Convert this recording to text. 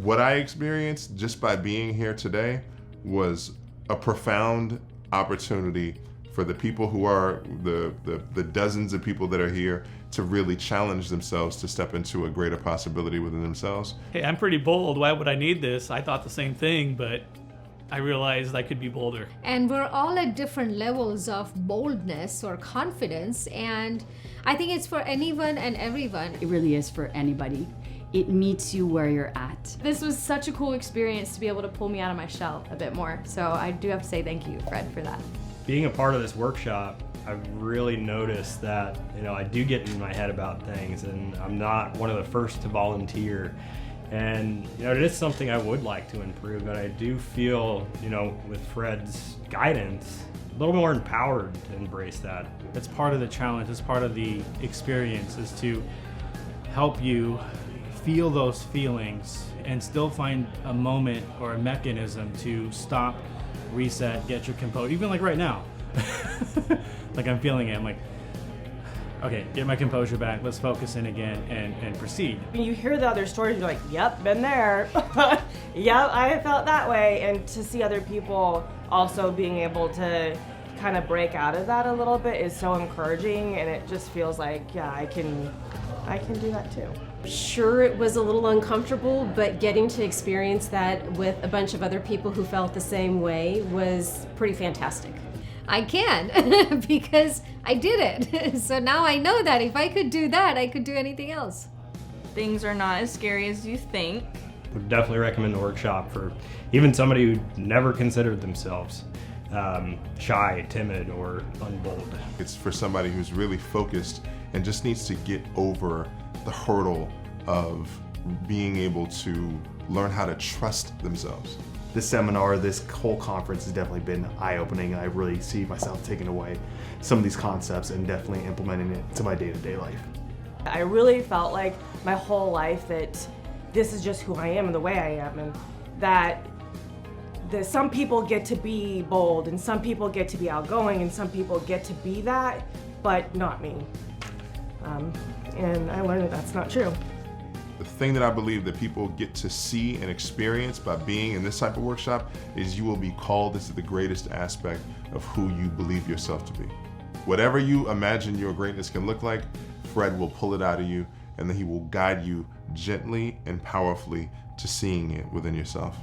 What I experienced just by being here today was a profound opportunity for the people who are the dozens of people that are here to really challenge themselves to step into a greater possibility within themselves. Hey, I'm pretty bold. Why would I need this? I thought the same thing, but I realized I could be bolder. And we're all at different levels of boldness or confidence, and I think it's for anyone and everyone. It really is for anybody. It meets you where you're at. This was such a cool experience to be able to pull me out of my shell a bit more. So I do have to say thank you, Fred, for that. Being a part of this workshop, I've really noticed that, I do get in my head about things, and I'm not one of the first to volunteer. And, it is something I would like to improve, but I do feel, with Fred's guidance, a little more empowered to embrace that. It's part of the challenge, it's part of the experience, is to help you feel those feelings and still find a moment or a mechanism to stop, reset, get your composure. Even like right now, like I'm feeling it, I'm like, okay, get my composure back, let's focus in again and proceed. When you hear the other stories, you're like, yep, been there. Yep, I felt that way. And to see other people also being able to kind of break out of that a little bit is so encouraging, and it just feels like, yeah, I can do that too. Sure, it was a little uncomfortable, but getting to experience that with a bunch of other people who felt the same way was pretty fantastic. I can, because I did it. So now I know that if I could do that, I could do anything else. Things are not as scary as you think. Would definitely recommend the workshop for even somebody who never considered themselves shy, timid, or unbold. It's for somebody who's really focused and just needs to get over the hurdle of being able to learn how to trust themselves. This seminar, this whole conference has definitely been eye-opening. I really see myself taking away some of these concepts and definitely implementing it to my day-to-day life. I really felt like my whole life that this is just who I am and the way I am, and that some people get to be bold and some people get to be outgoing and some people get to be that, but not me. And I learned that that's not true. The thing that I believe that people get to see and experience by being in this type of workshop is you will be called into the greatest aspect of who you believe yourself to be. Whatever you imagine your greatness can look like, Fred will pull it out of you, and then he will guide you gently and powerfully to seeing it within yourself.